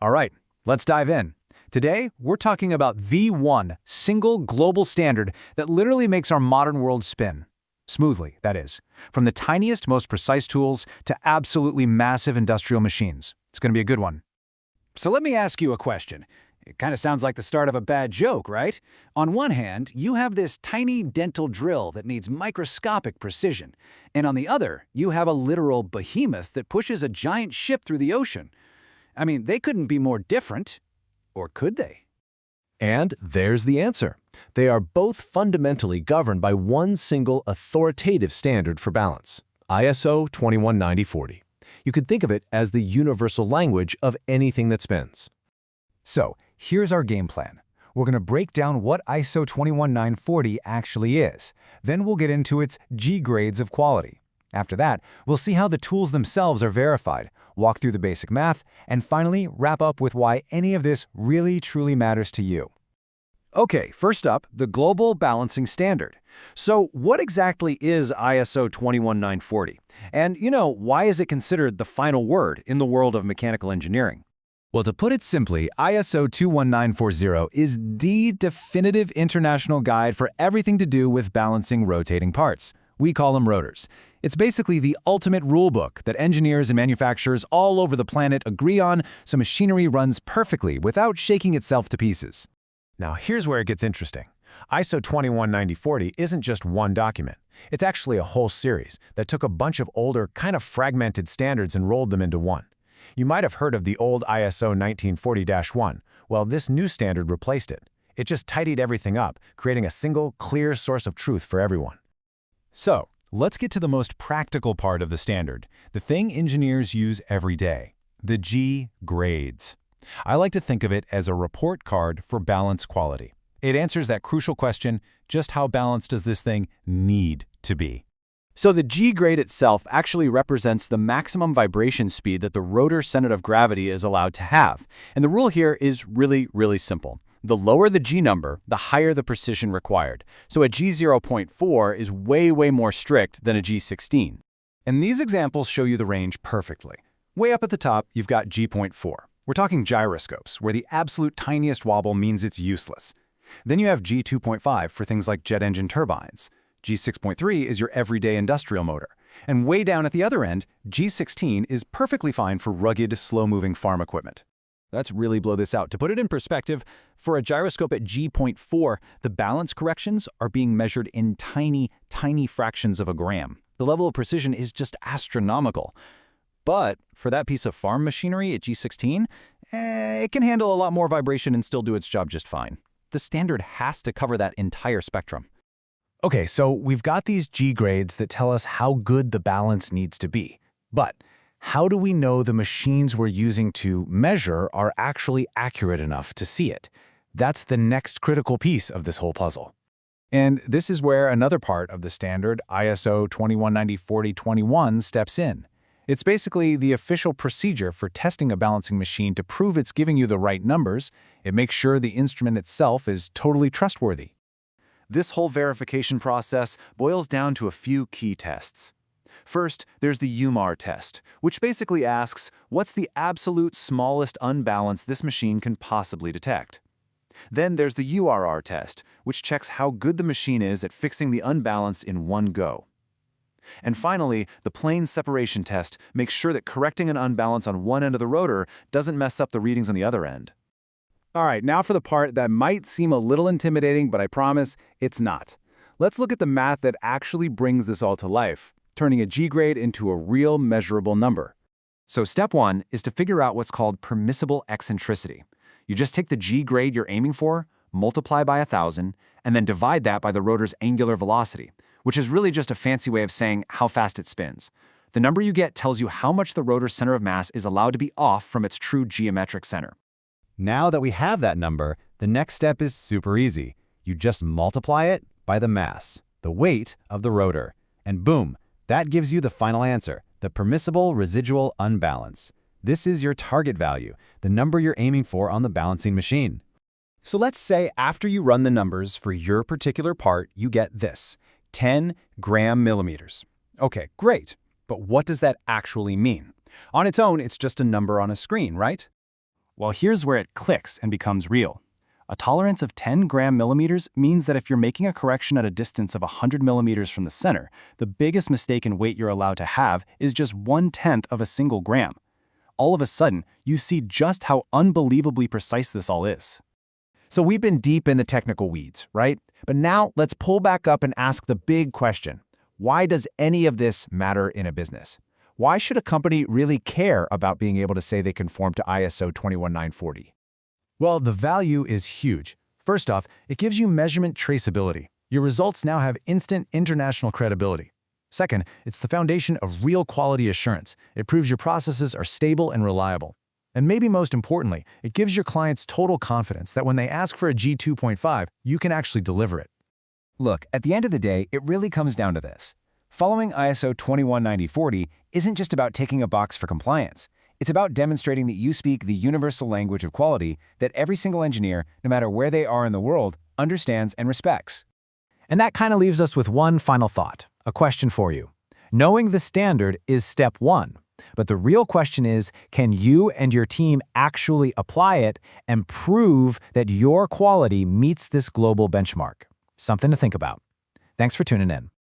All right, let's dive in. Today, we're talking about the one single global standard that literally makes our modern world spin. Smoothly, that is. From the tiniest, most precise tools to absolutely massive industrial machines. It's going to be a good one. So let me ask you a question. It kind of sounds like the start of a bad joke, right? On one hand, you have this tiny dental drill that needs microscopic precision. And on the other, you have a literal behemoth that pushes a giant ship through the ocean. I mean, they couldn't be more different. Or could they? And there's the answer. They are both fundamentally governed by one single authoritative standard for balance, ISO 21940. You could think of it as the universal language of anything that spins. So, here's our game plan. We're going to break down what ISO 21940 actually is. Then we'll get into its G grades of quality. After that, we'll see how the tools themselves are verified, walk through the basic math, and finally wrap up with why any of this really truly matters to you. Okay, first up, the Global Balancing Standard. So what exactly is ISO 21940? And, why is it considered the final word in the world of mechanical engineering? Well, to put it simply, ISO 21940 is the definitive international guide for everything to do with balancing rotating parts. We call them rotors. It's basically the ultimate rulebook that engineers and manufacturers all over the planet agree on so machinery runs perfectly without shaking itself to pieces. Now, here's where it gets interesting. ISO 21940 isn't just one document. It's actually a whole series that took a bunch of older, kind of fragmented standards and rolled them into one. You might have heard of the old ISO 1940-1. Well, this new standard replaced it. It just tidied everything up, creating a single, clear source of truth for everyone. So, let's get to the most practical part of the standard, the thing engineers use every day, the G grades. I like to think of it as a report card for balance quality. It answers that crucial question, just how balanced does this thing need to be? So the G grade itself actually represents the maximum vibration speed that the rotor center of gravity is allowed to have. And the rule here is really, really simple. The lower the G number, the higher the precision required. So a G0.4 is way more strict than a G16. And these examples show you the range perfectly. Way up at the top, you've got G.4. We're talking gyroscopes, where the absolute tiniest wobble means it's useless. Then you have G2.5 for things like jet engine turbines. G6.3 is your everyday industrial motor. And way down at the other end, G16 is perfectly fine for rugged, slow-moving farm equipment. Let's really blow this out. To put it in perspective, for a gyroscope at G.4, the balance corrections are being measured in tiny fractions of a gram. The level of precision is just astronomical. But for that piece of farm machinery at G16, it can handle a lot more vibration and still do its job just fine. The standard has to cover that entire spectrum. Okay, so we've got these G grades that tell us how good the balance needs to be. But how do we know the machines we're using to measure are actually accurate enough to see it? That's the next critical piece of this whole puzzle. And this is where another part of the standard, ISO 2194021, steps in. It's basically the official procedure for testing a balancing machine to prove it's giving you the right numbers. It makes sure the instrument itself is totally trustworthy. This whole verification process boils down to a few key tests. First, there's the UMAR test, which basically asks, what's the absolute smallest unbalance this machine can possibly detect? Then there's the URR test, which checks how good the machine is at fixing the unbalance in one go. And finally, the plane separation test makes sure that correcting an unbalance on one end of the rotor doesn't mess up the readings on the other end. All right, now for the part that might seem a little intimidating, but I promise it's not. Let's look at the math that actually brings this all to life, turning a G grade into a real measurable number. So step one is to figure out what's called permissible eccentricity. You just take the G grade you're aiming for, multiply by 1,000, and then divide that by the rotor's angular velocity, which is really just a fancy way of saying how fast it spins. The number you get tells you how much the rotor's center of mass is allowed to be off from its true geometric center. Now that we have that number, the next step is super easy. You just multiply it by the mass, the weight of the rotor, and boom, that gives you the final answer, the permissible residual unbalance. This is your target value, the number you're aiming for on the balancing machine. So let's say after you run the numbers for your particular part, you get this, 10 gram millimeters. Okay, great. But what does that actually mean? On its own, it's just a number on a screen, right? Well, here's where it clicks and becomes real. A tolerance of 10 gram millimeters means that if you're making a correction at a distance of 100 millimeters from the center, the biggest mistake in weight you're allowed to have is just 1/10 of a single gram. All of a sudden, you see just how unbelievably precise this all is. So we've been deep in the technical weeds, right? But now let's pull back up and ask the big question. Why does any of this matter in a business? Why should a company really care about being able to say they conform to ISO 21940? Well, the value is huge. First off, it gives you measurement traceability. Your results now have instant international credibility. Second, it's the foundation of real quality assurance. It proves your processes are stable and reliable. And maybe most importantly, it gives your clients total confidence that when they ask for a G2.5, you can actually deliver it. Look, at the end of the day, it really comes down to this. Following ISO 21940 isn't just about ticking a box for compliance. It's about demonstrating that you speak the universal language of quality that every single engineer, no matter where they are in the world, understands and respects. And that kind of leaves us with one final thought, a question for you. Knowing the standard is step one, but the real question is, can you and your team actually apply it and prove that your quality meets this global benchmark? Something to think about. Thanks for tuning in.